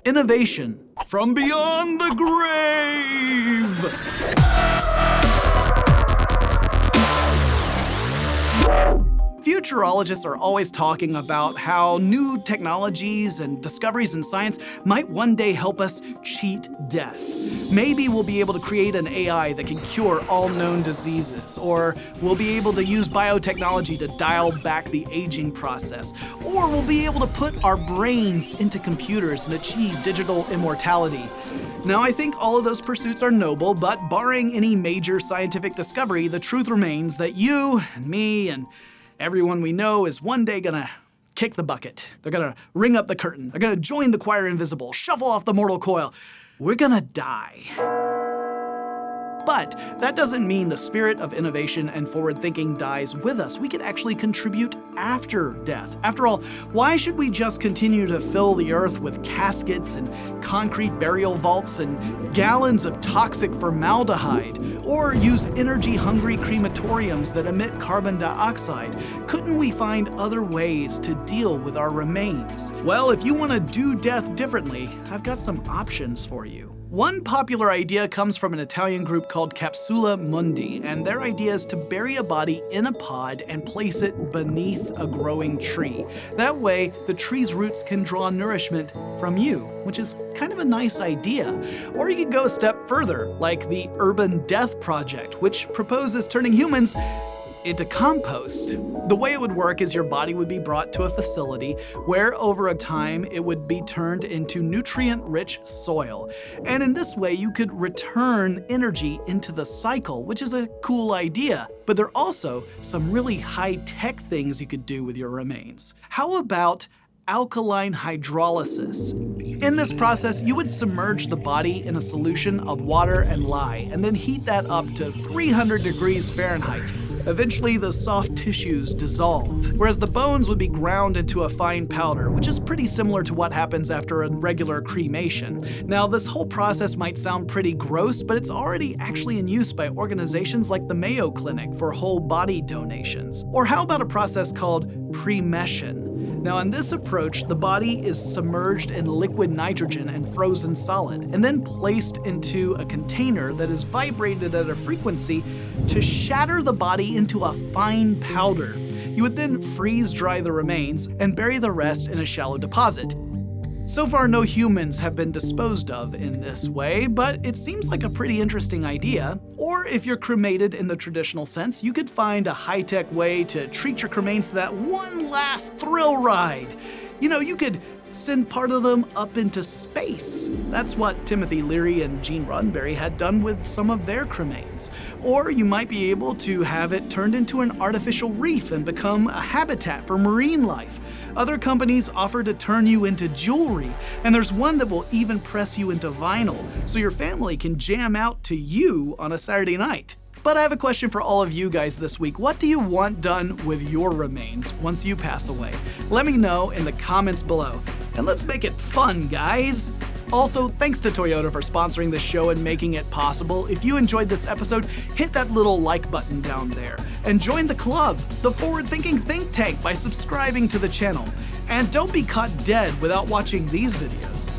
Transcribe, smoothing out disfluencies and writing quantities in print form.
Innovation from beyond the grave! Futurologists are always talking about how new technologies and discoveries in science might one day help us cheat death. Maybe we'll be able to create an AI that can cure all known diseases, or we'll be able to use biotechnology to dial back the aging process, or we'll be able to put our brains into computers and achieve digital immortality. Now, I think all of those pursuits are noble, but barring any major scientific discovery, the truth remains that you and me and everyone we know is one day gonna kick the bucket. They're gonna ring up the curtain. They're gonna join the choir invisible, shuffle off the mortal coil. We're gonna die. But that doesn't mean the spirit of innovation and forward thinking dies with us. We can actually contribute after death. After all, why should we just continue to fill the earth with caskets and concrete burial vaults and gallons of toxic formaldehyde, or use energy-hungry crematoriums that emit carbon dioxide? Couldn't we find other ways to deal with our remains? Well, if you want to do death differently, I've got some options for you. One popular idea comes from an Italian group called Capsula Mundi, and their idea is to bury a body in a pod and place it beneath a growing tree. That way, the tree's roots can draw nourishment from you, which is kind of a nice idea. Or you could go a step further, like the Urban Death Project, which proposes turning humans into compost. The way it would work is your body would be brought to a facility where over a time it would be turned into nutrient-rich soil. And in this way you could return energy into the cycle, which is a cool idea. But there are also some really high-tech things you could do with your remains. How about alkaline hydrolysis? In this process, you would submerge the body in a solution of water and lye, and then heat that up to 300 degrees Fahrenheit. Eventually, the soft tissues dissolve, whereas the bones would be ground into a fine powder, which is pretty similar to what happens after a regular cremation. Now, this whole process might sound pretty gross, but it's already actually in use by organizations like the Mayo Clinic for whole body donations. Or how about a process called premession? Now, in this approach, the body is submerged in liquid nitrogen and frozen solid, and then placed into a container that is vibrated at a frequency to shatter the body into a fine powder. You would then freeze dry the remains and bury the rest in a shallow deposit. So far, no humans have been disposed of in this way, but it seems like a pretty interesting idea. Or if you're cremated in the traditional sense, you could find a high-tech way to treat your cremains to that one last thrill ride. You know, you could send part of them up into space. That's what Timothy Leary and Gene Roddenberry had done with some of their cremains. Or you might be able to have it turned into an artificial reef and become a habitat for marine life. Other companies offer to turn you into jewelry, and there's one that will even press you into vinyl, so your family can jam out to you on a Saturday night. But I have a question for all of you guys this week. What do you want done with your remains once you pass away? Let me know in the comments below. And let's make it fun, guys! Also, thanks to Toyota for sponsoring this show and making it possible. If you enjoyed this episode, hit that little like button down there. And join the club, the Forward Thinking Think Tank, by subscribing to the channel. And don't be caught dead without watching these videos.